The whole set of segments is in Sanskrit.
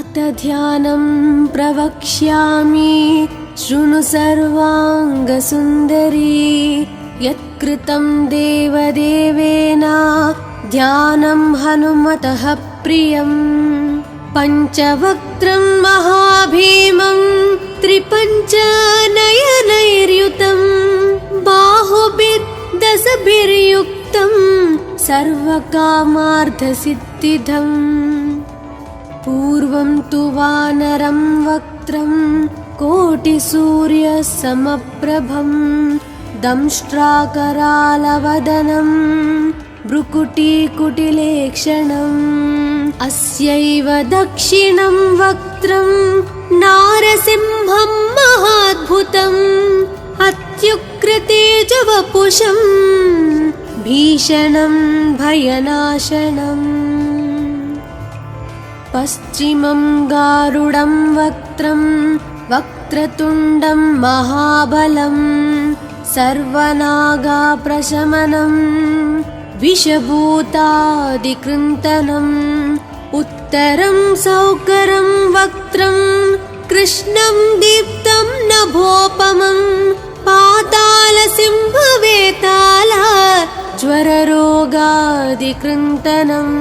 भक्तध्यानं प्रवक्ष्यामि शृणु सर्वाङ्गसुन्दरी। यत्कृतं देवदेवेन ध्यानं हनुमतः प्रियम्। पञ्चवक्त्रं महाभीमं त्रिपञ्चनयनैर्युतं बाहुभिर्दशभिर्युक्तं सर्वकामार्थसिद्धिदम्। पूर्वं तु वानरं वक्त्रं कोटिसूर्यसमप्रभं दंष्ट्राकरालवदनं भ्रुकुटीकुटिलेक्षणम्। अस्यैव दक्षिणं वक्त्रं नारसिंहं महाद्भुतम् अत्युग्रतेजवपुषं भीषणं भयनाशनम्। पश्चिमं गारुडं वक्त्रं वक्रतुण्डं महाबलं सर्वनागाप्रशमनं विषभूतादिकृन्तनम्। उत्तरं सौकरं वक्त्रं कृष्णं दीप्तं नभोपमं पातालसिंहवेताल ज्वररोगादिकृन्तनम्।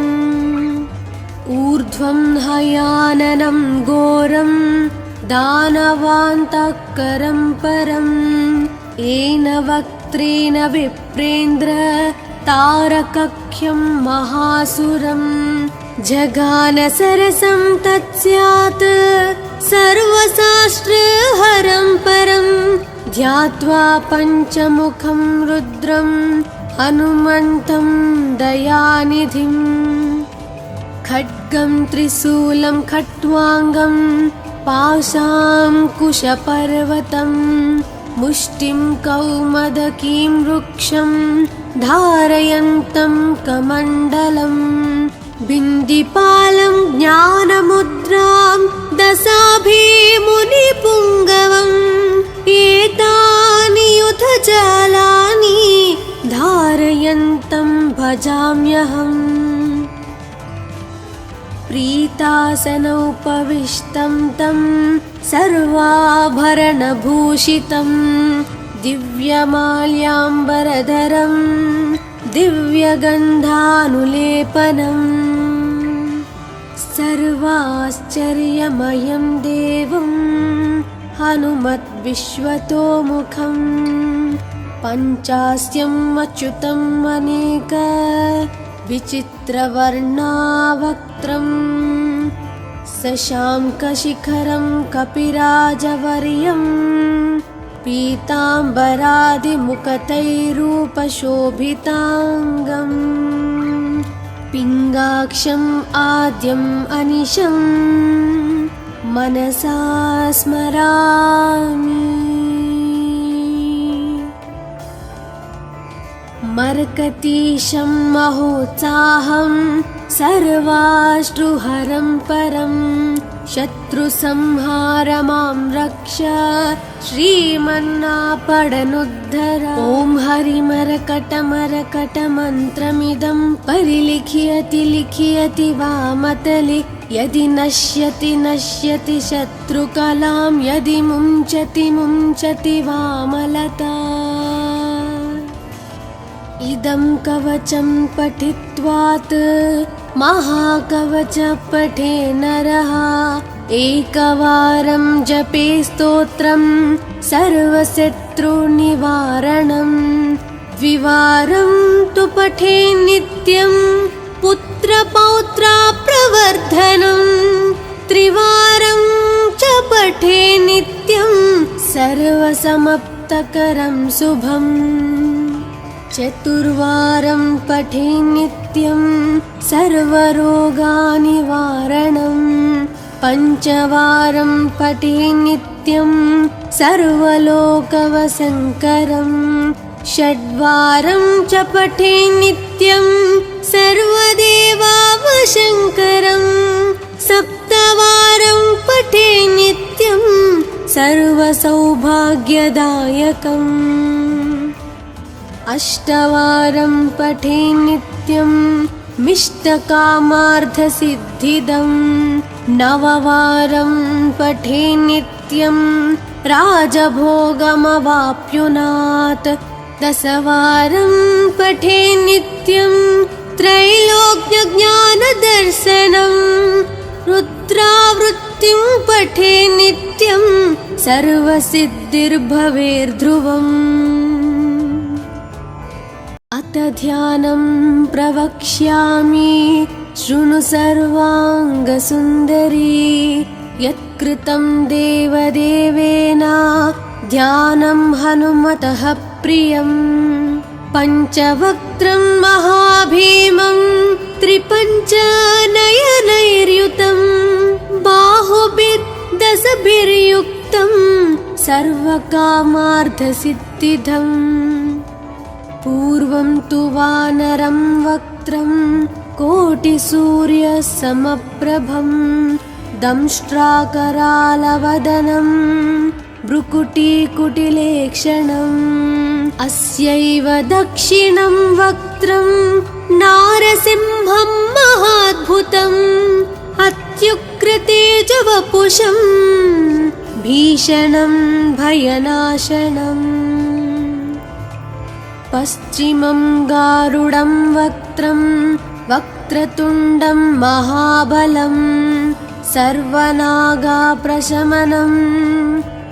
ऊर्ध्वं हयाननं घोरं दानवान्तकरं परं येन वक्त्रेण विप्रेन्द्र तारकख्यं महासुरं। जगानसरसं तत्स्यात् सर्वशास्त्रहरं परं ध्यात्वा पञ्चमुखं रुद्रं हनुमन्तं दयानिधिम्। खड्गं त्रिशूलं खट्वाङ्गं पाशाङ्कुशपर्वतं मुष्टिं कौमदकीं वृक्षं धारयन्तं कमण्डलम्। बिन्दिपालं ज्ञानमुद्रां दशाभिमुनिपुङ्गवम् एतानि युधजालानि धारयन्तं भजाम्यहम्। प्रीतासनोपविष्टं तं सर्वाभरणभूषितं दिव्यमाल्याम्बरधरं दिव्यगन्धानुलेपनम्। सर्वाश्चर्यमयं देवं हनुमद्विश्वतोमुखं पञ्चास्यम् अच्युतम् अनेक विचित्रवर्णावक्त्रं शशाङ्कशिखरं कपिराजवर्यं पीताम्बरादिमुकुटैरूपशोभिताङ्गम्। पिङ्गाक्षम् आद्यम् अनिशं मनसा स्मरामि। मर्कतीशं महोत्साहं सर्वाश्रुहरं परं शत्रुसंहार मां रक्ष श्रीमन्नापडनुद्धर। ॐ हरिमरकटमरकटमन्त्रमिदं परिलिख्यति लिख्यति वामतले यदि नश्यति नश्यति शत्रुकलां यदि मुञ्चति मुञ्चति वामलता। इदं कवचं पठित्वात् महाकवच पठे नरः एकवारं जपे स्तोत्रं सर्वशत्रुनिवारणं। द्विवारं तु पठे नित्यं पुत्रपौत्राप्रवर्धनं। त्रिवारं च पठे नित्यं सर्वसमाप्तकरं शुभम्। चतुर्वारं पठे नित्यं सर्वरोगनिवारणं। पञ्चवारं पठे नित्यं सर्वलोकवशङ्करं। षड्वारं च पठे नित्यं सर्वदेवावशङ्करं। सप्तवारं पठे नित्यं सर्वसौभाग्यदायकम्। अष्टवारं पठे नित्यं मिष्टकामार्थसिद्धिदं नववारं पठे नित्यं राजभोगमवाप्नुयात् दशवारं पठे नित्यं त्रैलोक्यज्ञानदर्शनं रुद्रावृत्तिं पठे नित्यं सर्वसिद्धिर्भवेर्ध्रुवम् अथ ध्यानं प्रवक्ष्यामि शृणु सर्वाङ्गसुन्दरी यत्कृतं देवदेवेन ध्यानं हनुमतः प्रियं पञ्चवक्त्रं महाभीमं त्रिपञ्चनयनैर्युतं बाहुभिर्दशभिर्युक्तं सर्वकामार्थसिद्धिदम् पूर्वं तु वानरं वक्त्रं कोटिसूर्यसमप्रभं दंष्ट्राकरालवदनं भ्रुकुटीकुटिलेक्षणम् अस्यैव दक्षिणं वक्त्रं नारसिंहं महाद्भुतम् अत्युग्रतेजवपुषं भीषणं भयनाशनम् पश्चिमं गारुडं वक्त्रं वक्रतुण्डं महाबलं सर्वनागाप्रशमनं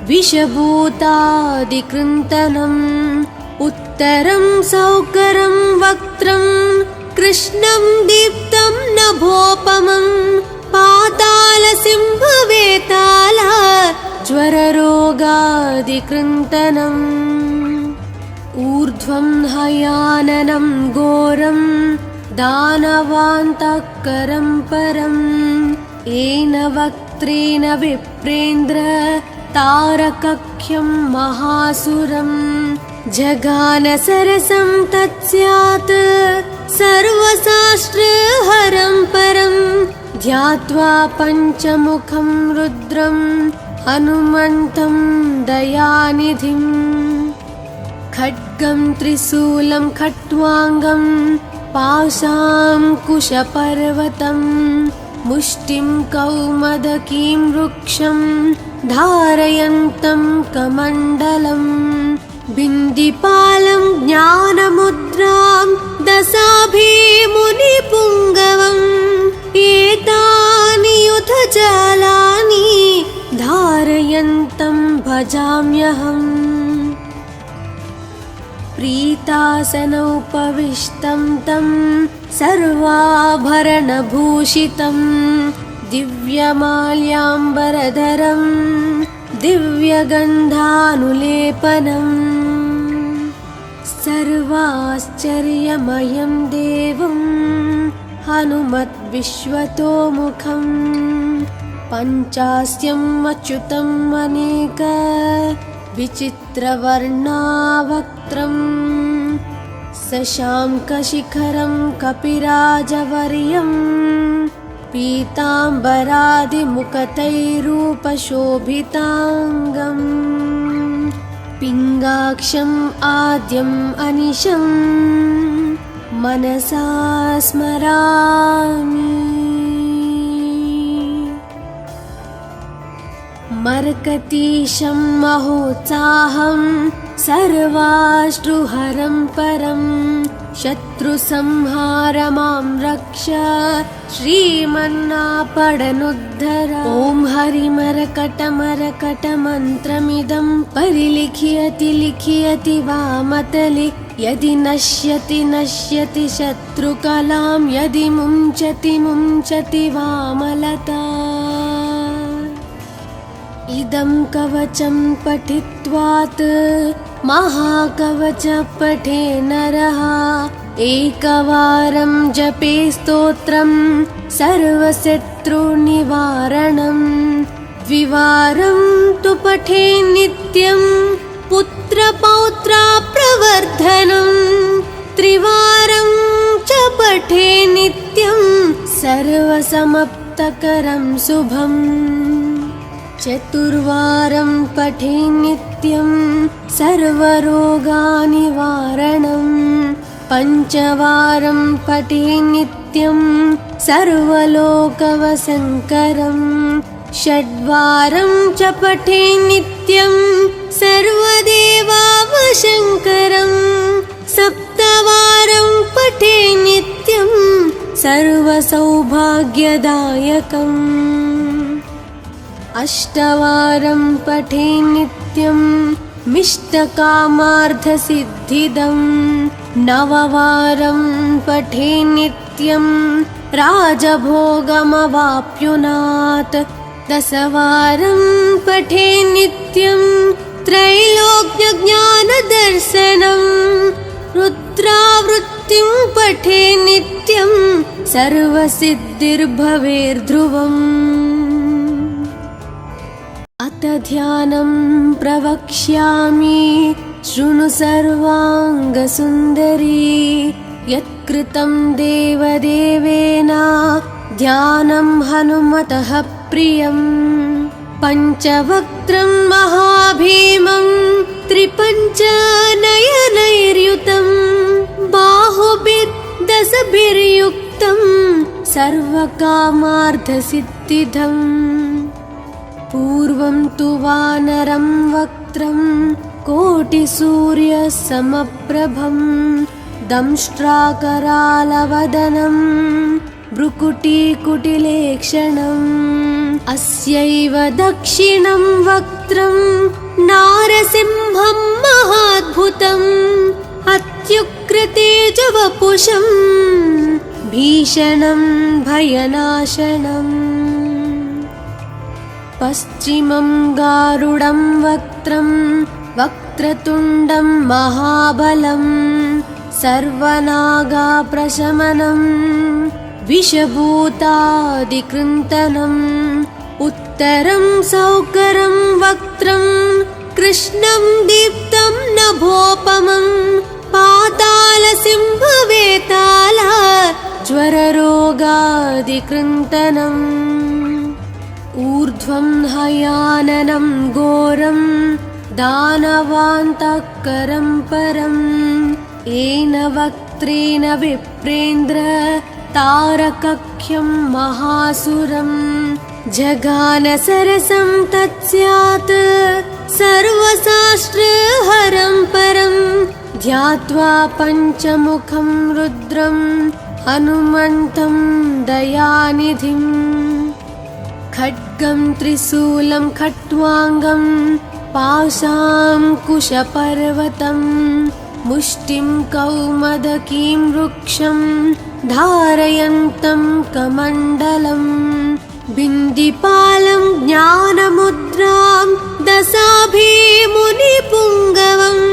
विषभूतादिकृन्तनम् उत्तरं सौकरं वक्त्रं कृष्णं दीप्तं नभोपमं पातालसिंहवेताल ज्वररोगादिकृन्तनम् ऊर्ध्वं हयाननं घोरं दानवान्तकरं परं येन वक्त्रेण विप्रेन्द्र तारकख्यं महासुरं जगानसरसं तत्स्यात् सर्वशास्त्रहरं परं ध्यात्वा पञ्चमुखं रुद्रं हनुमन्तं दयानिधिम् खड्गं त्रिशूलं खट्वाङ्गं पाशाङ्कुशपर्वतं मुष्टिं कौमदकीं वृक्षं धारयन्तं कमण्डलं बिन्दिपालं ज्ञानमुद्रां दशाभिमुनिपुङ्गवम् एतानि युधजालानि धारयन्तं भजाम्यहम् प्रीतासनोपविष्टं तं सर्वाभरणभूषितं दिव्यमाल्याम्बरधरं दिव्यगन्धानुलेपनं सर्वाश्चर्यमयं देवं हनुमद्विश्वतोमुखं पञ्चास्यम् अच्युतम् अनेक विचित्रवर्णावक्त्रं शशाङ्कशिखरं कपिराजवर्यं पीताम्बरादिमुकुटैरूपशोभिताङ्गं पिङ्गाक्षम् आद्यम् अनिशं मनसा स्मरामि मर्कतीशं महोत्साहं सर्वाश्रुहरं परं शत्रुसंहार मां रक्ष श्रीमन्नापडनुद्धर ॐ हरिमरकटमरकटमन्त्रमिदं परिलिख्यति लिख्यति वामतले यदि नश्यति नश्यति शत्रुकलां यदि मुञ्चति मुञ्चति वामलता इदं कवचं पठित्वात् महाकवच पठे नरः एकवारं जपे स्तोत्रं सर्वशत्रुनिवारणं द्विवारं तु पठे नित्यं पुत्रपौत्राप्रवर्धनं त्रिवारं च पठे नित्यं सर्वसमाप्तकरं शुभम् चतुर्वारं पठे नित्यं सर्वरोगनिवारणं पञ्चवारं पठे नित्यं नित्यं सर्वलोकवसङ्करं षड्वारं च पठे नित्यं सर्वदेवावशङ्करं सप्तवारं पठे नित्यं सर्वसौभाग्यदायकम् अष्टवारं पठे नित्यं मिष्टकामार्थसिद्धिदं नववारं पठे नित्यं राजभोगमवाप्नुयात् दशवारं पठे नित्यं त्रैलोक्यज्ञानदर्शनं रुद्रावृत्तिं पठे नित्यं सर्वसिद्धिर्भवेर्ध्रुवम् अथ ध्यानं प्रवक्ष्यामि शृणु सर्वाङ्गसुन्दरी यत्कृतं देवदेवेन ध्यानं हनुमतः प्रियं पञ्चवक्त्रं महाभीमं त्रिपञ्चनयनैर्युतं बाहुभिर्दशभिर्युक्तं सर्वकामार्थसिद्धिदम् पूर्वं तु वानरं वक्त्रं कोटिसूर्यसमप्रभं दंष्ट्राकरालवदनं भ्रुकुटीकुटिलेक्षणम् अस्यैव दक्षिणं वक्त्रं नारसिंहं महाद्भुतम् अत्युग्रतेजवपुषं भीषणं भयनाशनम् पश्चिमं गारुडं वक्त्रं वक्रतुण्डं महाबलं सर्वनागाप्रशमनं विषभूतादिकृन्तनम् उत्तरं सौकरं वक्त्रं कृष्णं दीप्तं नभोपमं पातालसिंहवेताल ज्वररोगादिकृन्तनम् ऊर्ध्वं हयाननं घोरं दानवान्तकरं परं येन वक्त्रेण विप्रेन्द्र तारकख्यं महासुरं जगानसरसं तत्स्यात् सर्वशास्त्रहरं परं ध्यात्वा पञ्चमुखं रुद्रं हनुमन्तं दयानिधिम् खड्गं त्रिशूलं खट्वाङ्गं पाशाङ्कुशपर्वतं मुष्टिं कौमदकीं वृक्षं धारयन्तं कमण्डलं बिन्दिपालं ज्ञानमुद्रां दशाभिमुनिपुङ्गवम्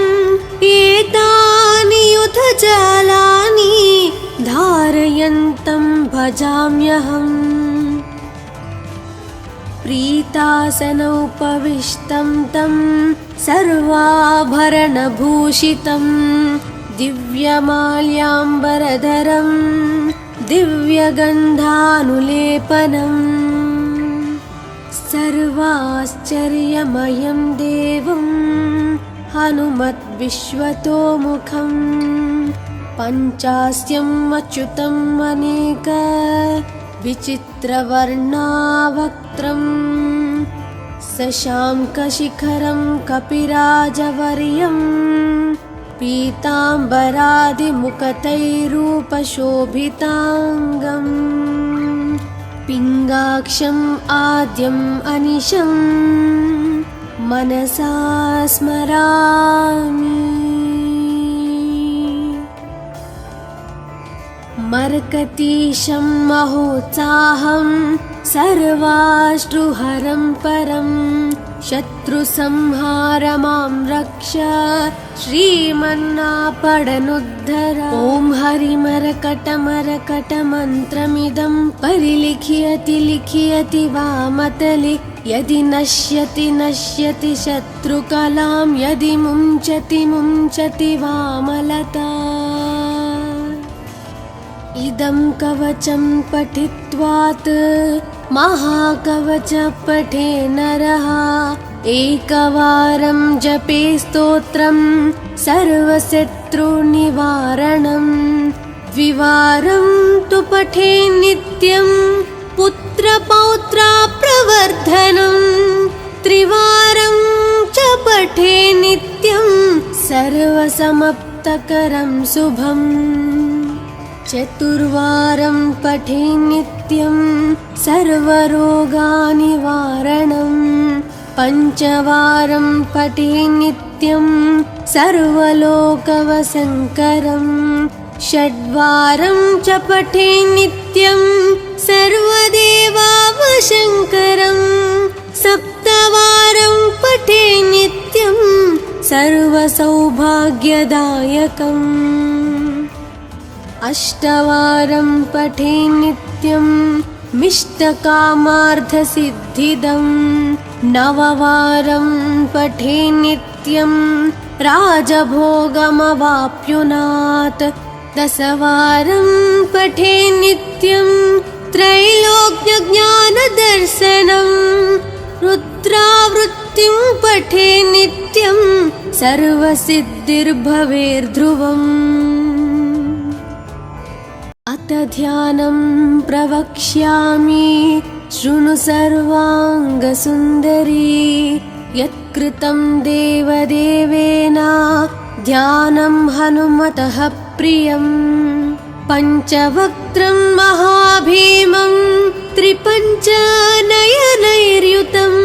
एतानि युधजालानि धारयन्तं भजाम्यहम् प्रीतासनोपविष्टं तं सर्वाभरणभूषितं दिव्यमाल्याम्बरधरं दिव्यगन्धानुलेपनं सर्वाश्चर्यमयं देवं हनुमद्विश्वतोमुखं पञ्चास्यम् अच्युतम् अनेक विचित्रवर्णावक्त्रं शशाङ्कशिखरं कपिराजवर्यं पीताम्बरादिमुकुटैरूपशोभिताङ्गं पिङ्गाक्षम् आद्यम् अनिशं मनसा स्मरामि मर्कतीशं महोत्साहं सर्वाश्रुहरं परं शत्रुसंहार मां रक्ष श्रीमन्नापडनुद्धर ॐ हरिमरकटमरकटमन्त्रमिदं परिलिख्यति लिख्यति वामतले यदि नश्यति नश्यति शत्रुकलां यदि मुञ्चति मुञ्चति वामलता इदं कवचं पठित्वात् महाकवच पठे नरः एकवारं जपे स्तोत्रं सर्वशत्रुनिवारणं द्विवारं तु पठे नित्यं पुत्रपौत्राप्रवर्धनं त्रिवारं च पठे नित्यं सर्वसमप्तकरं शुभम् चतुर्वारं पठे नित्यं सर्वरोगनिवारणं पञ्चवारं पठे नित्यं सर्वलोकवशङ्करं षड्वारं च पठे नित्यं सर्वदेवावशङ्करं सप्तवारं पठे नित्यं सर्वसौभाग्यदायकम् अष्टवारं पठे नित्यं मिष्टकामार्थसिद्धिदं नववारं पठे नित्यं राजभोगमवाप्नुयात् दशवारं पठे नित्यं त्रैलोक्यज्ञानदर्शनं रुद्रावृत्तिं पठे नित्यं सर्वसिद्धिर्भवेर्ध्रुवम् अथ ध्यानं प्रवक्ष्यामि शृणु सर्वाङ्गसुन्दरी यत्कृतं देवदेवेन ध्यानं हनुमतः प्रियं पञ्चवक्त्रं महाभीमं त्रिपञ्चनयनैर्युतं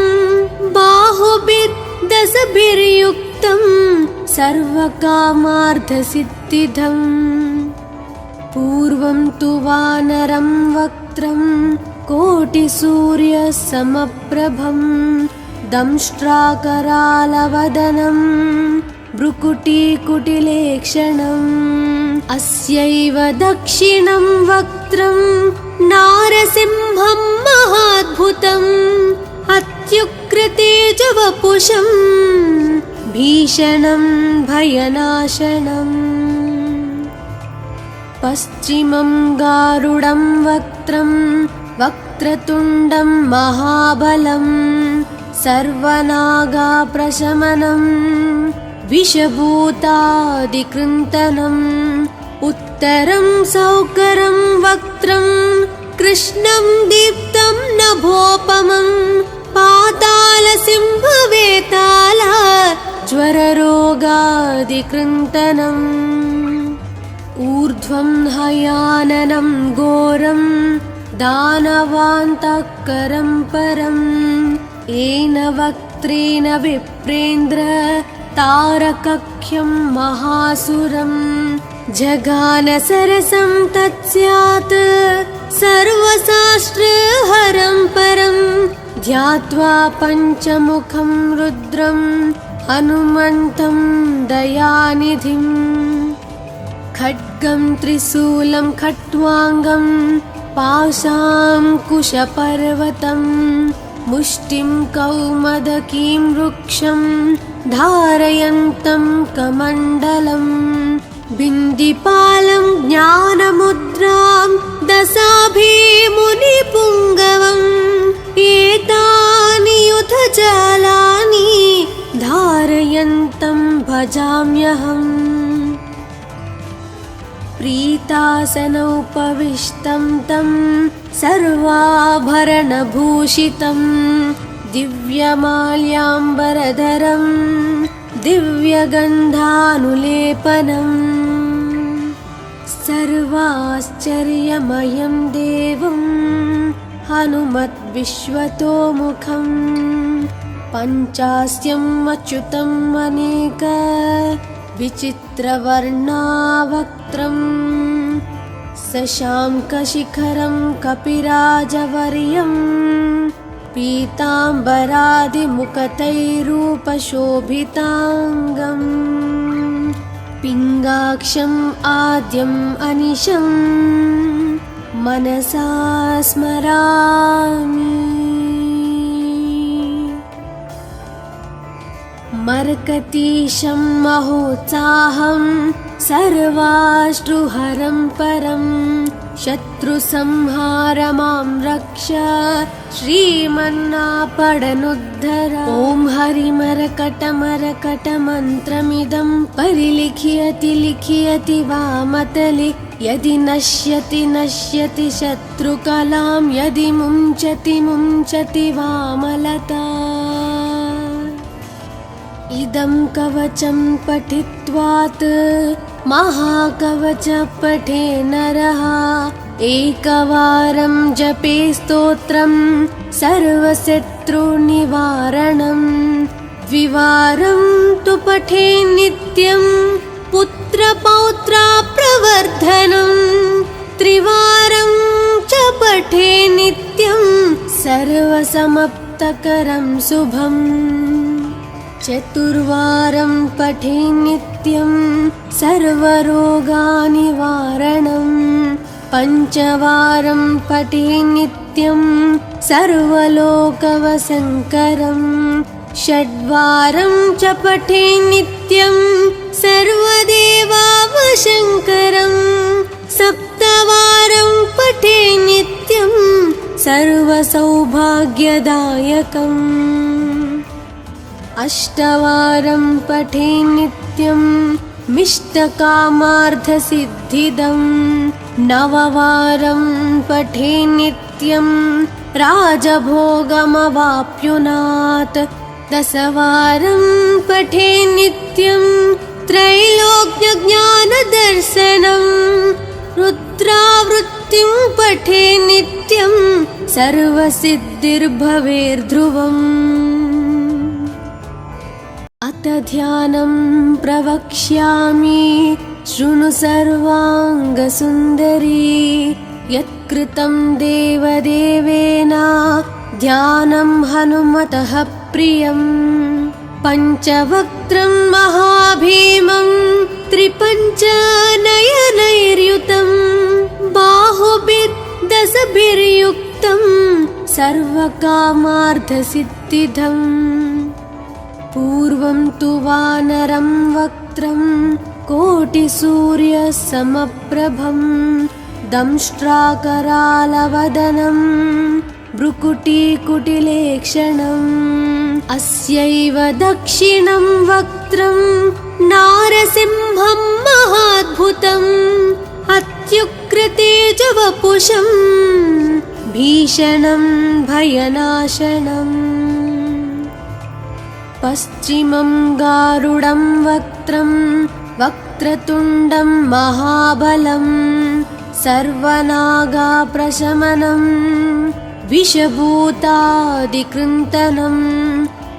बाहुभिर्दशभिर्युक्तं सर्वकामार्थसिद्धिदम् पूर्वं तु वानरं वक्त्रं कोटिसूर्यसमप्रभं दंष्ट्राकरालवदनं भ्रुकुटीकुटिलेक्षणम् अस्यैव दक्षिणं वक्त्रं नारसिंहं महाद्भुतम् अत्युग्रतेजवपुषं भीषणं भयनाशनम् पश्चिमं गारुडं वक्त्रं वक्रतुण्डं महाबलं सर्वनागाप्रशमनं विषभूतादिकृन्तनम् उत्तरं सौकरं वक्त्रं कृष्णं दीप्तं नभोपमं पातालसिंहवेताल ज्वररोगादिकृन्तनम् ऊर्ध्वं हयाननं घोरं दानवान्तकरं परं येन वक्त्रेण विप्रेन्द्र तारकख्यं महासुरं जगानसरसं तत्स्यात् सर्वशास्त्रहरं परं ध्यात्वा पञ्चमुखं रुद्रं हनुमन्तं दयानिधिम् खड्गं त्रिशूलं खट्वाङ्गं पाशाङ्कुशपर्वतं मुष्टिं कौमदकीं वृक्षं धारयन्तं कमण्डलं बिन्दिपालं ज्ञानमुद्रां दशाभिमुनिपुङ्गवम् एतानि युधजालानि धारयन्तं भजाम्यहम् प्रीतासनोपविष्टं तं सर्वाभरणभूषितं दिव्यमाल्याम्बरधरं दिव्यगन्धानुलेपनं सर्वाश्चर्यमयं देवं हनुमद्विश्वतोमुखं पञ्चास्यम् अच्युतम् अनेक विचित्रवर्णावक्त्रं शशाङ्कशिखरं कपिराजवर्यं पीताम्बरादिमुकुटैरूपशोभिताङ्गं पिङ्गाक्षम् आद्यम् अनिशं मनसा स्मरामि। मर्कतीशं महोत्साहं सर्वाश्रुहरं परं शत्रुसंहार मां रक्ष श्रीमन्नापडनुद्धर। ॐ हरिमरकटमरकटमन्त्रमिदं परिलिख्यति लिख्यति वामतले यदि नश्यति नश्यति शत्रुकलां यदि मुञ्चति मुञ्चति वामलता इदं कवचं पठित्वात् महाकवच पठे नरः एकवारं जपे स्तोत्रं सर्वशत्रुनिवारणं द्विवारं तु पठे नित्यं पुत्रपौत्राप्रवर्धनं त्रिवारं च पठे नित्यं सर्वसमाप्तकरं शुभम् चतुर्वारं पठे नित्यं सर्वरोगनिवारणं पञ्चवारं पठे नित्यं सर्वलोकवशङ्करं षड्वारं च पठे नित्यं सर्वदेवावशङ्करं सप्तवारं पठे नित्यं सर्वसौभाग्यदायकम् अष्टवारं पठे नित्यं मिष्टकामार्थसिद्धिदं नववारं पठे नित्यं राजभोगमवाप्नुयात् दशवारं पठे नित्यं त्रैलोक्यज्ञानदर्शनं रुद्रावृत्तिं पठे नित्यं सर्वसिद्धिर्भवेर्ध्रुवम् अथ ध्यानं प्रवक्ष्यामि शृणु सर्वाङ्गसुन्दरी यत्कृतं देवदेवेन ध्यानं हनुमतः प्रियं पञ्चवक्त्रं महाभीमं त्रिपञ्चनयनैर्युतं बाहुभिर्दशभिर्युक्तं सर्वकामार्थसिद्धिदम् पूर्वं तु वानरं वक्त्रं कोटिसूर्यसमप्रभं दंष्ट्राकरालवदनं भ्रुकुटीकुटिलेक्षणम् अस्यैव दक्षिणं वक्त्रं नारसिंहं महाद्भुतम् अत्युग्रतेजवपुषं भीषणं भयनाशनम् पश्चिमं गारुडं वक्त्रं वक्रतुण्डं महाबलं सर्वनागाप्रशमनं विषभूतादिकृन्तनम्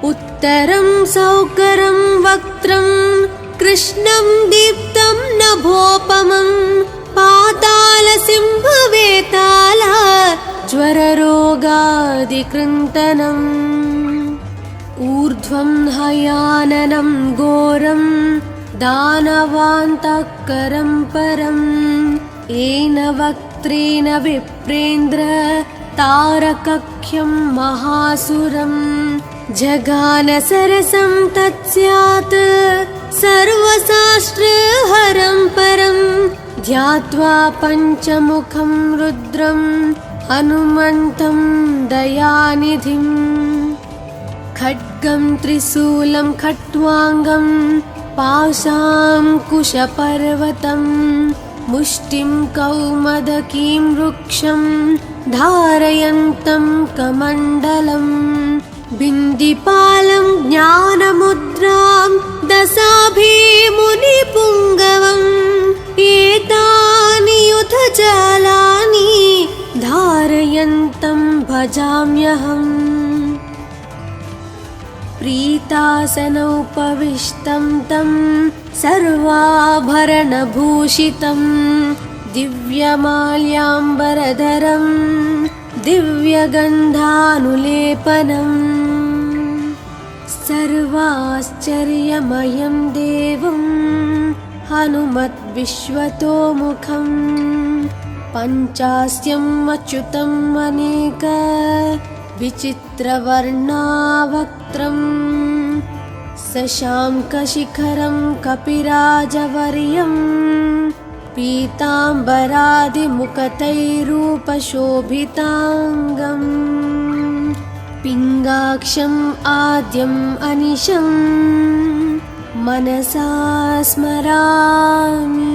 उत्तरं सौकरं वक्त्रं कृष्णं दीप्तं नभोपमं पातालसिंहवेताल ज्वररोगादिकृन्तनम् ऊर्ध्वं हयाननं घोरं दानवान्तकरं परं येन वक्त्रेण विप्रेन्द्र तारकख्यं महासुरं जगानसरसं तत्स्यात् सर्वशास्त्रहरं परं ध्यात्वा पञ्चमुखं रुद्रं हनुमन्तं दयानिधिम् खड्गं त्रिशूलं खट्वाङ्गं पाशाङ्कुशपर्वतं मुष्टिं कौमदकीं वृक्षं धारयन्तं कमण्डलं बिन्दिपालं ज्ञानमुद्रां दशाभिमुनिपुङ्गवम् एतानि युधजालानि धारयन्तं भजाम्यहम् प्रीतासनोपविष्टं तं सर्वाभरणभूषितं दिव्यमाल्याम्बरधरं दिव्यगन्धानुलेपनं सर्वाश्चर्यमयं देवं हनुमद्विश्वतोमुखं पञ्चास्यम् अच्युतम् अनेक विचित्रवर्णावक्त्रं शशाङ्कशिखरं कपिराजवर्यं पीताम्बरादिमुकुटैरूपशोभिताङ्गं पिङ्गाक्षम् आद्यम् अनिशं मनसा स्मरामि।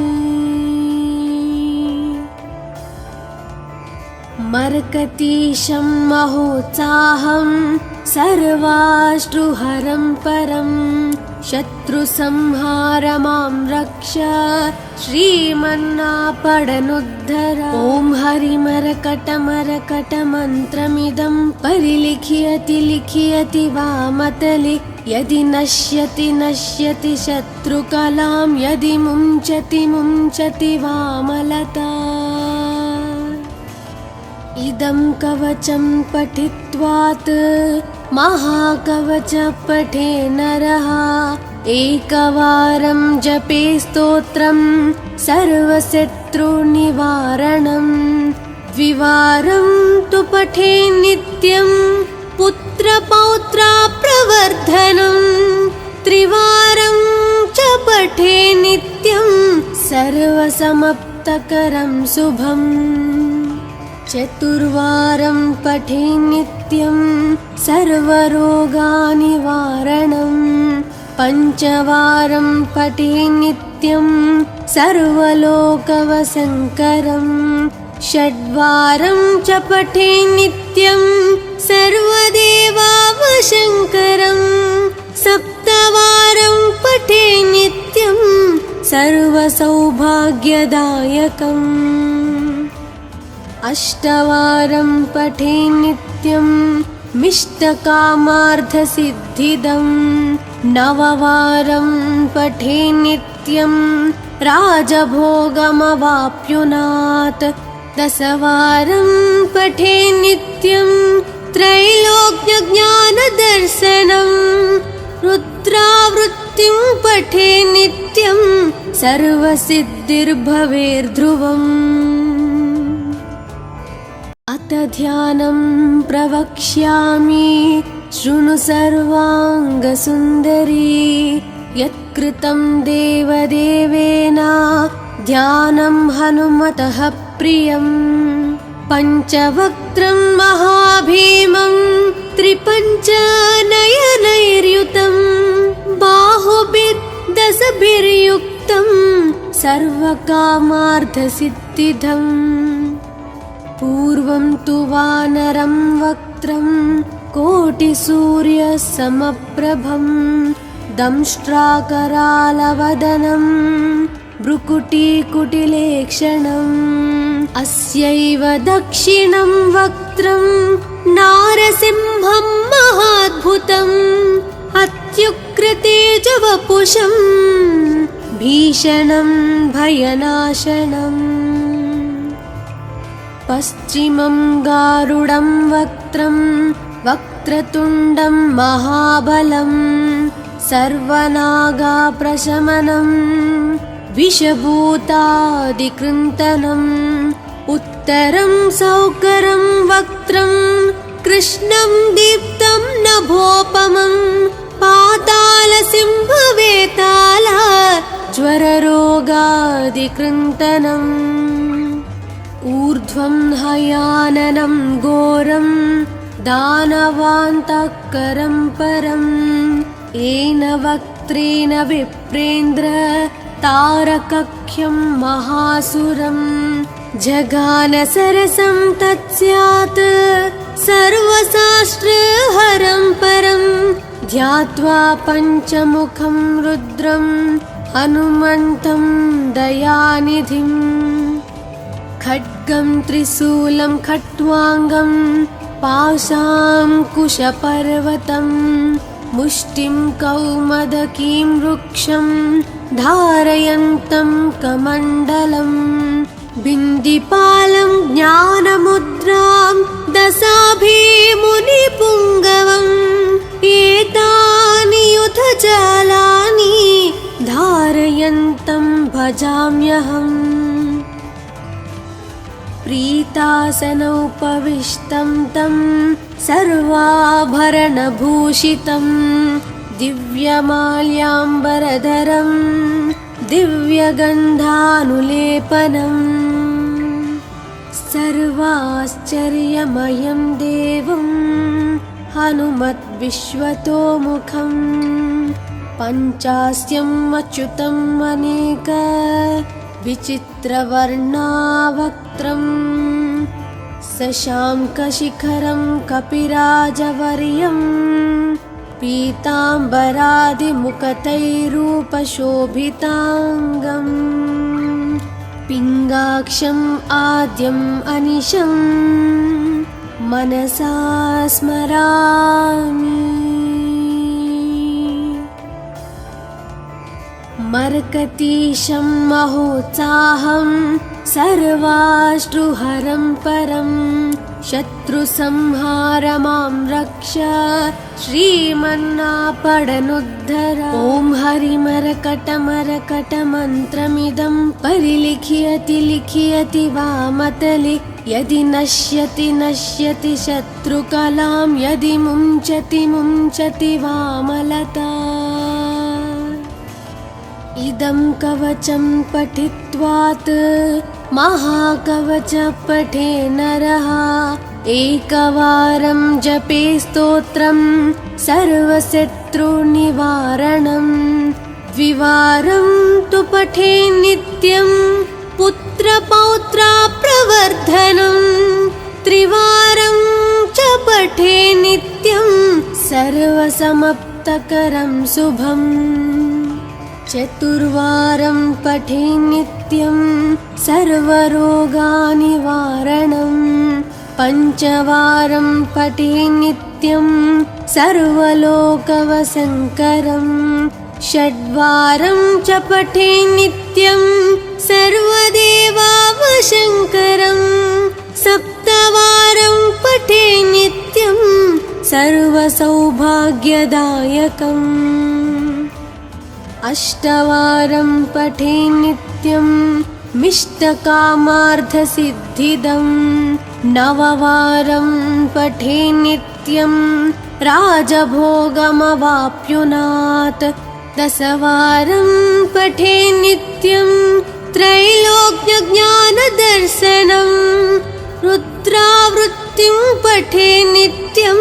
मरकतीशं महोत्साहं सर्वाश्रुहरं परं शत्रुसंहार मां रक्ष श्रीमन्नापडनुद्धर। ॐ हरिमरकटमरकटमन्त्रमिदं परिलिख्यति लिख्यति वामतले यदि नश्यति नश्यति शत्रुकलां यदि मुञ्चति मुञ्चति वामलता। इदं कवचं पठित्वात् महाकवच पठे नरः एकवारं जपे स्तोत्रं सर्वशत्रुनिवारणं द्विवारं तु पठे नित्यं पुत्रपौत्राप्रवर्धनं त्रिवारं च पठे नित्यं सर्वसमाप्तकरं शुभम् चतुर्वारं पठे नित्यं सर्वरोगनिवारणं पञ्चवारं पठे नित्यं सर्वलोकवशङ्करं षड्वारं च पठे नित्यं सर्वदेवावशङ्करं सप्तवारं पठे नित्यं सर्वसौभाग्यदायकम् अष्टवारं पठे नित्यं मिष्टकामार्थसिद्धिदं नववारं पठे नित्यं राजभोगमवाप्नुयात् दशवारं पठे नित्यं त्रैलोक्यज्ञानदर्शनं रुद्रावृत्तिं पठे नित्यं सर्वसिद्धिर्भवेर्ध्रुवम्। अथ ध्यानं प्रवक्ष्यामि शृणु सर्वाङ्गसुन्दरी यत्कृतं देवदेवेन ध्यानं हनुमतः प्रियं पञ्चवक्त्रं महाभीमं त्रिपञ्चनयनैर्युतं बाहुभिर्दशभिर्युक्तं सर्वकामार्थसिद्धिदम् पूर्वं तु वानरं वक्त्रं कोटिसूर्यसमप्रभं दंष्ट्राकरालवदनं भ्रुकुटीकुटिलेक्षणम् अस्यैव दक्षिणं वक्त्रं नारसिंहं महाद्भुतम् अत्युग्रतेजवपुषं भीषणं भयनाशनम् पश्चिमं गारुडं वक्त्रं वक्रतुण्डं महाबलं सर्वनागाप्रशमनं विषभूतादिकृन्तनम् उत्तरं सौकरं वक्त्रं कृष्णं दीप्तं नभोपमं पातालसिंहवेताल ज्वररोगादिकृन्तनम् ऊर्ध्वं हयाननं घोरं दानवान्तकरं परं येन वक्त्रेण विप्रेन्द्र तारकख्यं महासुरं जगानसरसं तत्स्यात् सर्वशास्त्रहरं परं ध्यात्वा पञ्चमुखं रुद्रं हनुमन्तं दयानिधिम् खड्गं त्रिशूलं खट्वाङ्गं पाशाङ्कुशपर्वतं मुष्टिं कौमदकीं वृक्षं धारयन्तं कमण्डलं बिन्दिपालं ज्ञानमुद्रां दशाभिमुनिपुङ्गवम् एतानि युधजालानि धारयन्तं भजाम्यहम् प्रीतासनोपविष्टं तं सर्वाभरणभूषितं दिव्यमाल्याम्बरधरं दिव्यगन्धानुलेपनं सर्वाश्चर्यमयं देवं हनुमद्विश्वतोमुखं पञ्चास्यम् अच्युतम् अनेक विचित्रवर्णावक्त्रं शशाङ्कशिखरं कपिराजवर्यं पीताम्बरादिमुकुटैरूपशोभिताङ्गम् पिङ्गाक्षम् आद्यम् अनिशं मनसा स्मरामि। मर्कतीशं महोत्साहं सर्वाश्रुहरं परं शत्रुसंहार मां रक्ष श्रीमन्नापडनुद्धर। ॐ हरिमरकटमरकटमन्त्रमिदं परिलिख्यति लिख्यति वामतले यदि नश्यति नश्यति शत्रुकलां यदि मुञ्चति मुञ्चति वामलता। इदं कवचं पठित्वात् महाकवच पठे नरः एकवारं जपे स्तोत्रं सर्वशत्रुनिवारणं द्विवारं तु पठे नित्यं पुत्रपौत्राप्रवर्धनं त्रिवारं च पठे नित्यं सर्वसमाप्तकरं शुभम् चतुर्वारं पठे नित्यं सर्वरोगनिवारणं पञ्चवारं पठे नित्यं सर्वलोकवशङ्करं षड्वारं च पठे नित्यं सर्वदेवावशङ्करं सप्तवारं पठे नित्यं सर्वसौभाग्यदायकम् अष्टवारं पठे नित्यं मिष्टकामार्थसिद्धिदं नववारं पठे नित्यं राजभोगमवाप्नुयात् दशवारं पठे नित्यं त्रैलोक्यज्ञानदर्शनं रुद्रावृत्तिं पठे नित्यं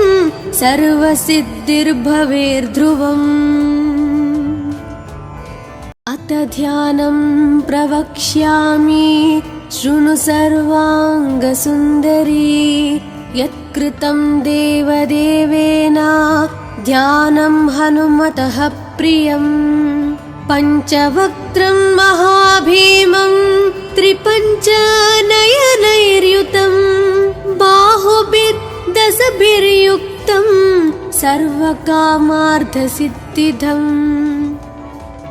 सर्वसिद्धिर्भवेर्ध्रुवम्। अथ ध्यानं प्रवक्ष्यामि शृणु सर्वाङ्गसुन्दरी यत्कृतं देवदेवेन ध्यानं हनुमतः प्रियं पञ्चवक्त्रं महाभीमं त्रिपञ्चनयनैर्युतं बाहुभिर्दशभिर्युक्तं सर्वकामार्थसिद्धिदम्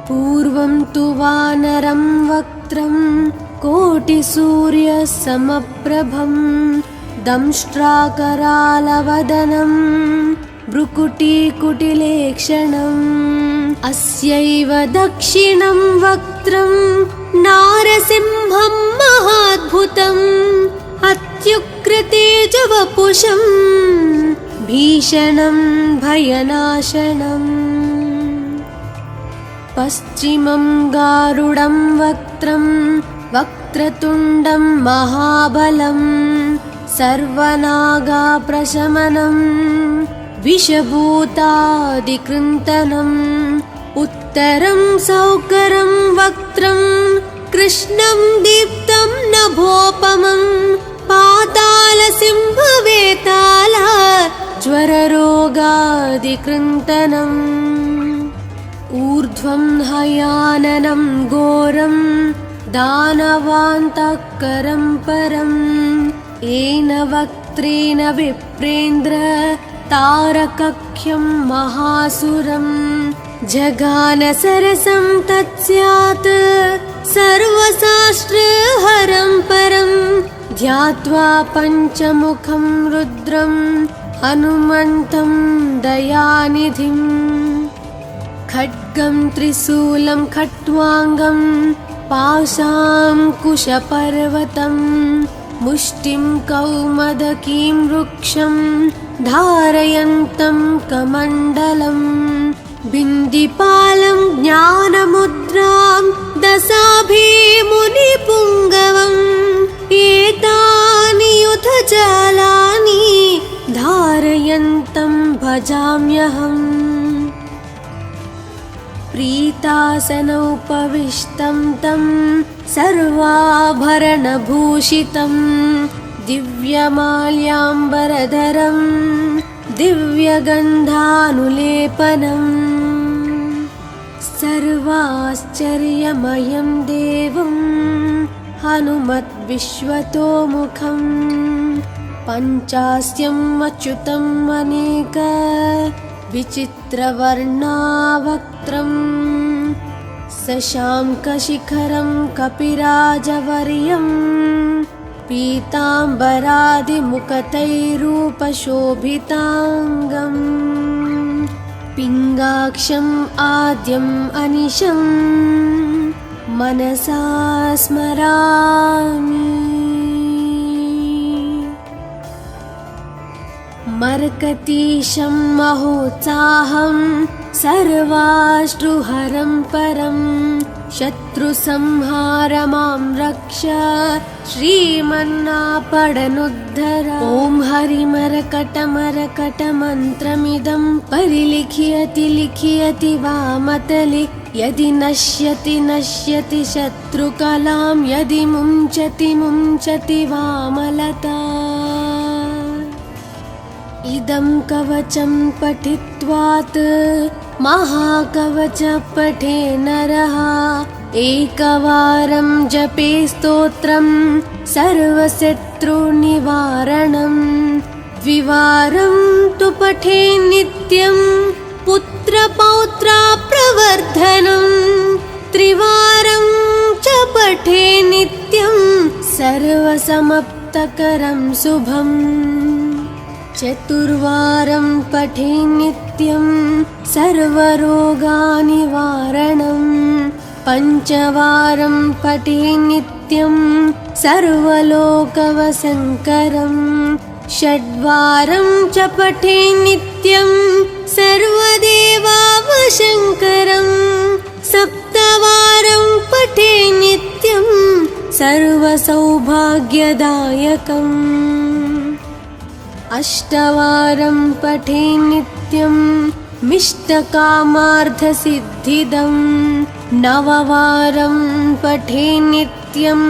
पूर्वं तु वानरं वक्त्रं कोटिसूर्यसमप्रभं दंष्ट्राकरालवदनं भ्रुकुटीकुटिलेक्षणम् अस्यैव दक्षिणं वक्त्रं नारसिंहं महाद्भुतम् अत्युग्रतेजवपुषं भीषणं भयनाशनम् पश्चिमं गारुडं वक्त्रं वक्रतुण्डं महाबलं सर्वनागाप्रशमनं विषभूतादिकृन्तनम् उत्तरं सौकरं वक्त्रं कृष्णं दीप्तं नभोपमं पातालसिंहवेताल ज्वररोगादिकृन्तनम् ऊर्ध्वं हयाननं घोरं दानवान्तकरं परं येन वक्त्रेण विप्रेन्द्र तारकख्यं महासुरं जगानसरसं तत्स्यात् सर्वशास्त्रहरं परं ध्यात्वा पञ्चमुखं रुद्रं हनुमन्तं दयानिधिम् खड्गं त्रिशूलं खट्वाङ्गं पाशाङ्कुशपर्वतं मुष्टिं कौमदकीं वृक्षं धारयन्तं कमण्डलं बिन्दिपालं ज्ञानमुद्रां दशाभिमुनिपुङ्गवम् एतानि युधजालानि धारयन्तं भजाम्यहम् प्रीतासनोपविष्टं तं सर्वाभरणभूषितं दिव्यमाल्याम्बरधरं दिव्यगन्धानुलेपनम् सर्वाश्चर्यमयं देवं हनुमद्विश्वतोमुखम् पञ्चास्यम् अच्युतम् अनेक विचित्रवर्णावक्त्रम् शशाङ्कशिखरं कपिराजवर्यं पीताम्बरादिमुखतैरूपशोभिताङ्गम् पिङ्गाक्षम् आद्यम् अनिशम् मनसा स्मरामि। मर्कतीशं महोत्साहं सर्वाश्रुहरं परं शत्रुसंहारमां रक्ष श्रीमन्नापडनुद्धर। ॐ हरिमरकटमरकटमन्त्रमिदं परिलिख्यति लिख्यति वामतले यदि नश्यति नश्यति शत्रुकलां यदि मुञ्चति मुञ्चति वामलता। इदं कवचं पठित्वात् महाकवच पठे नरः एकवारं जपे स्तोत्रं सर्वशत्रुनिवारणं द्विवारं तु पठे नित्यं पुत्रपौत्राप्रवर्धनं त्रिवारं च पठे नित्यं सर्वसमाप्तकरं शुभम् चतुर्वारं पठे नित्यं सर्वरोगनिवारणं पञ्चवारं पठे नित्यं सर्वलोकवशङ्करं षड्वारं च पठे नित्यं सर्वदेवावशङ्करं सप्तवारं पठे नित्यं सर्वसौभाग्यदायकम् अष्टवारं पठे नित्यं मिष्टकामार्थसिद्धिदं नववारं पठे नित्यं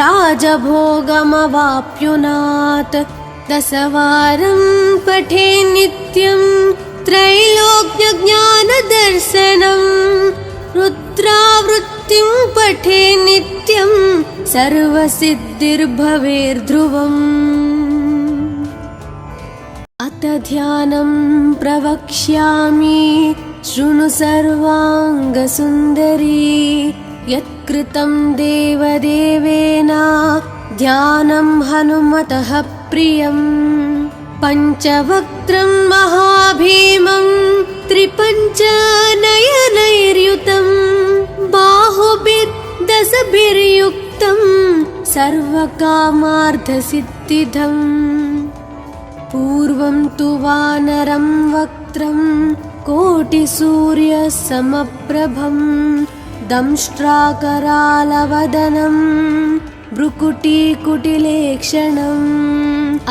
राजभोगमवाप्नुयात् दशवारं पठे नित्यं त्रैलोक्यज्ञानदर्शनं रुद्रावृत्तिं पठे नित्यं सर्वसिद्धिर्भवेर्ध्रुवम्। अथ ध्यानं प्रवक्ष्यामि शृणु सर्वाङ्गसुन्दरी यत्कृतं देवदेवेन ध्यानं हनुमतः प्रियं पञ्चवक्त्रं महाभीमं त्रिपञ्चनयनैर्युतं बाहुभिर्दशभिर्युक्तं सर्वकामार्थसिद्धिदम् पूर्वं तु वानरं वक्त्रं कोटिसूर्यसमप्रभं दंष्ट्राकरालवदनं भ्रुकुटीकुटिलेक्षणम्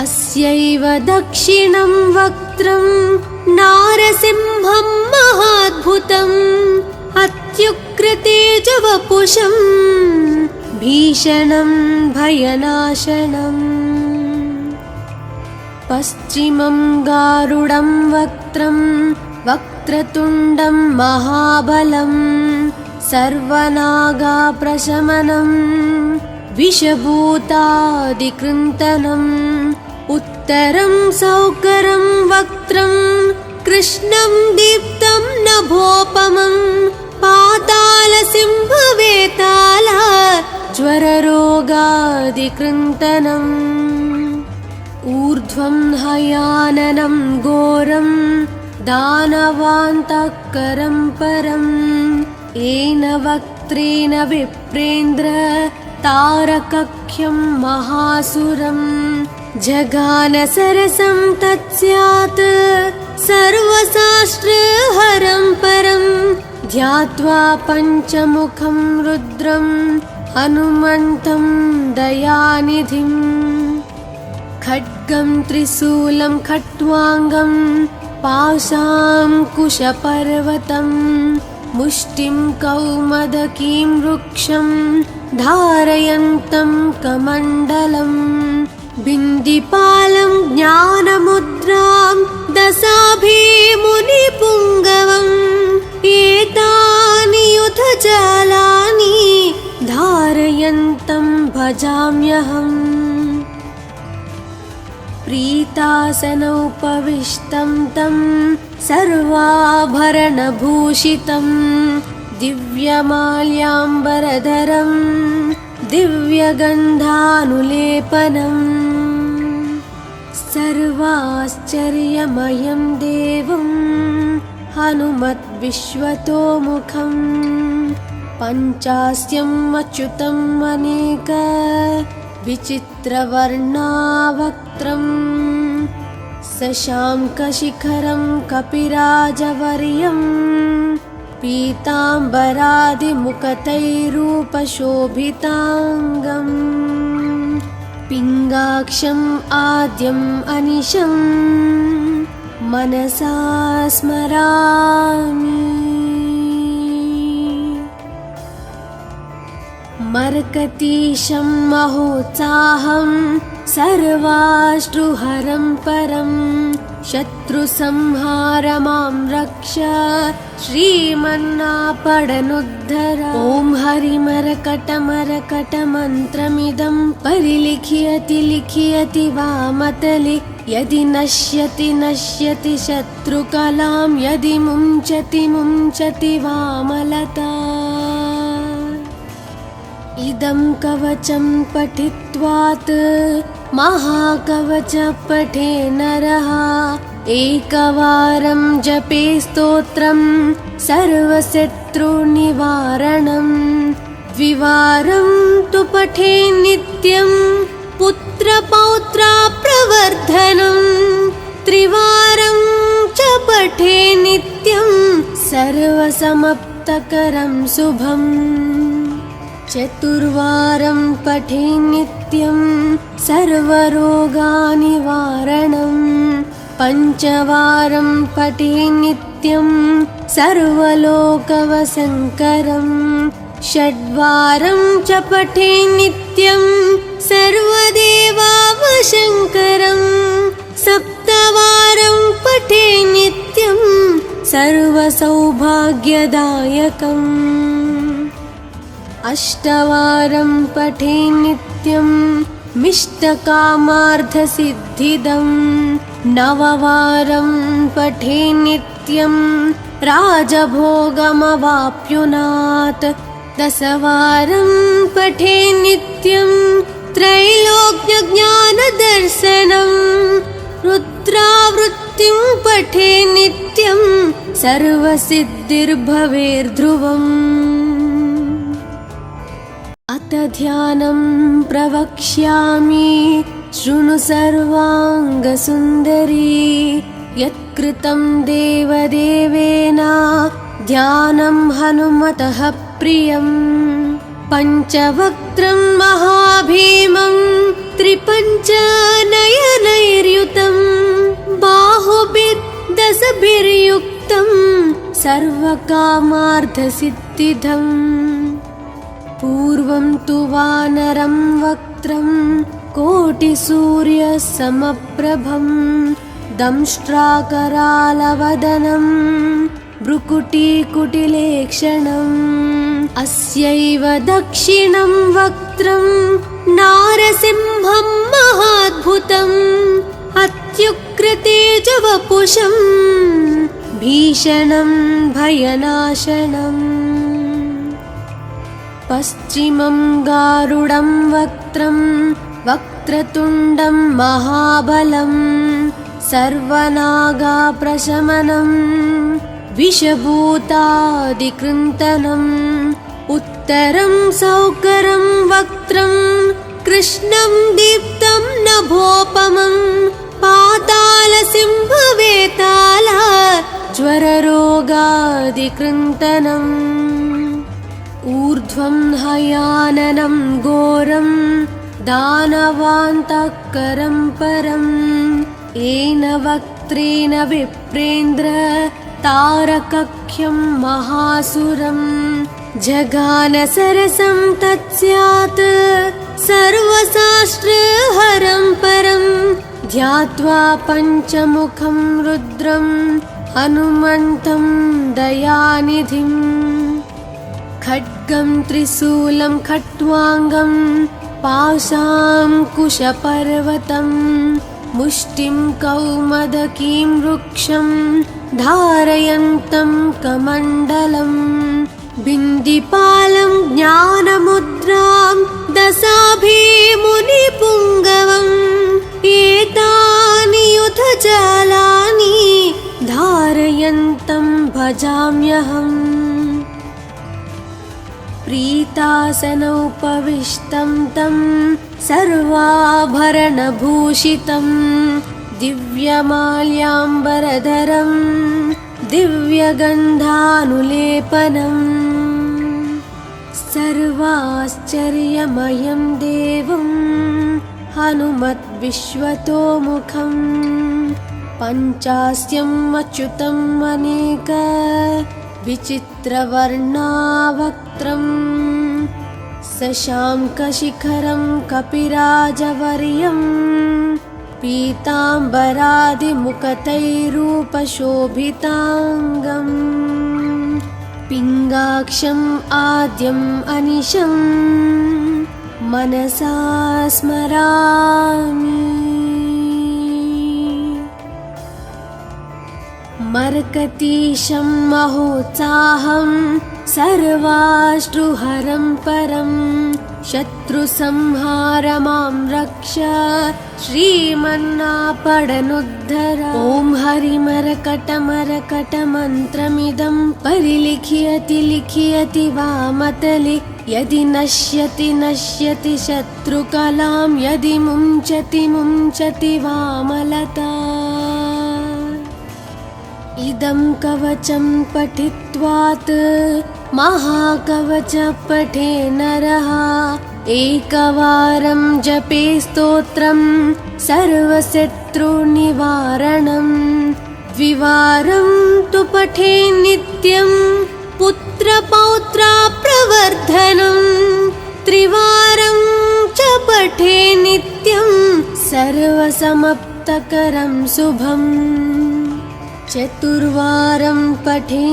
अस्यैव दक्षिणं वक्त्रं नारसिंहं महाद्भुतम् अत्युग्रतेजवपुषं भीषणं भयनाशनम् पश्चिमं गारुडं वक्त्रं वक्रतुण्डं महाबलं सर्वनागाप्रशमनं विषभूतादिकृन्तनम् उत्तरं सौकरं वक्त्रं कृष्णं दीप्तं नभोपमं पातालसिंहवेताल ज्वररोगादिकृन्तनम् ऊर्ध्वं हयाननं घोरं दानवान्तकरं परं येन वक्त्रेण विप्रेन्द्र तारकख्यं महासुरं जगानसरसं तत्स्यात् सर्वशास्त्रहरं परं ध्यात्वा पञ्चमुखं रुद्रं हनुमन्तं दयानिधिम् खड्गं त्रिशूलं खट्वाङ्गं पाशाङ्कुशपर्वतं मुष्टिं कौमदकीं वृक्षं धारयन्तं कमण्डलं बिन्दिपालं ज्ञानमुद्रां दशाभिमुनिपुङ्गवम् एतानि युधजालानि धारयन्तं भजाम्यहम् प्रीतासनोपविष्टं तं सर्वाभरणभूषितं दिव्यमाल्याम्बरधरं दिव्यगन्धानुलेपनम् सर्वाश्चर्यमयं देवं हनुमद्विश्वतोमुखम् पञ्चास्यम् अच्युतम् अनेक विचित्रवर्णावक्त्रम् शशाङ्कशिखरं कपिराजवर्यं पीताम्बरादिमुखतैरूपशोभिताङ्गम् पिङ्गाक्षम् आद्यम् अनिशम् मनसा स्मरामि मर्कतीशं महोत्साहं सर्वाश्रुहरं परं शत्रुसंहारमां रक्ष श्रीमन्नापडनुद्धर ॐ हरिमरकटमरकटमन्त्रमिदं परिलिख्यति लिख्यति वामतले यदि नश्यति नश्यति शत्रुकलां यदि मुञ्चति मुञ्चति वामलता इदं कवचं पठित्वात् महाकवच पठे नरः एकवारं जपे स्तोत्रं सर्वशत्रुनिवारणं द्विवारं तु पठे नित्यं पुत्रपौत्राप्रवर्धनं त्रिवारं च पठे नित्यं सर्वसमाप्तकरं शुभम् चतुर्वारं पठे नित्यं सर्वरोगनिवारणं पञ्चवारं पठे नित्यं सर्वलोकवशङ्करं षड्वारं च पठे नित्यं सर्वदेवावशङ्करं सप्तवारं पठे नित्यं सर्वसौभाग्यदायकम् अष्टवारं पठे नित्यं मिष्टकामार्थसिद्धिदं नववारं पठे नित्यं राजभोगमवाप्नुयात् दशवारं पठे नित्यं त्रैलोक्यज्ञानदर्शनं रुद्रावृत्तिं पठे नित्यं सर्वसिद्धिर्भवेर्ध्रुवम् अथ ध्यानं प्रवक्ष्यामि शृणु सर्वाङ्गसुन्दरी यत्कृतं देवदेवेन ध्यानं हनुमतः प्रियं पञ्चवक्त्रं महाभीमं त्रिपञ्चनयनैर्युतं बाहुभिर्दशभिर्युक्तं सर्वकामार्थसिद्धिदम् पूर्वं तु वानरं वक्त्रं कोटिसूर्यसमप्रभं दंष्ट्राकरालवदनं भ्रुकुटीकुटिलेक्षणम् अस्यैव दक्षिणं वक्त्रं नारसिंहं महाद्भुतम् अत्युग्रतेजवपुषं भीषणं भयनाशनम् पश्चिमं गारुडं वक्त्रं वक्रतुण्डं महाबलं सर्वनागाप्रशमनं विषभूतादिकृन्तनम् उत्तरं सौकरं वक्त्रं कृष्णं दीप्तं नभोपमं पातालसिंहवेताल ज्वररोगादिकृन्तनम् ऊर्ध्वं हयाननं घोरं दानवान्तकरं परं येन वक्त्रेण विप्रेन्द्र तारकख्यं महासुरं जगानसरसं तत्स्यात् सर्वशास्त्रहरं परं ध्यात्वा पञ्चमुखं रुद्रं हनुमन्तं दयानिधिं खड्गं त्रिशूलं खट्वाङ्गं पाशाङ्कुशपर्वतं मुष्टिं कौमदकीं वृक्षं धारयन्तं कमण्डलं बिन्दिपालं ज्ञानमुद्रां दशाभिमुनिपुङ्गवम् एतानि युधजालानि धारयन्तं भजाम्यहम् प्रीतासनोपविष्टं तं सर्वाभरणभूषितं दिव्यमाल्याम्बरधरं दिव्यगन्धानुलेपनम् सर्वाश्चर्यमयं देवं हनुमद्विश्वतोमुखं पञ्चास्यम् अच्युतम् अनेक विचित्रवर्णावक्त्रं शशाङ्कशिखरं कपिराजवर्यं पीताम्बरादिमुकुटैरूपशोभिताङ्गम् पिङ्गाक्षम् आद्यम् अनिशं मनसा स्मरामि मर्कतीशं महोत्साहं सर्वाश्रुहरं परं शत्रुसंहारमां रक्ष श्रीमन्नापडनुद्धर ॐ हरिमरकटमरकटमन्त्रमिदं परिलिख्यति लिख्यति वामतले यदि नश्यति नश्यति शत्रुकलां यदि मुञ्चति मुञ्चति वामलता इदं कवचं पठित्वात् महाकवच पठे नरः एकवारं जपे स्तोत्रं सर्वशत्रुनिवारणं द्विवारं तु पठे नित्यं पुत्रपौत्राप्रवर्धनं त्रिवारं च पठे नित्यं सर्वसमाप्तकरं शुभम् चतुर्वारं पठे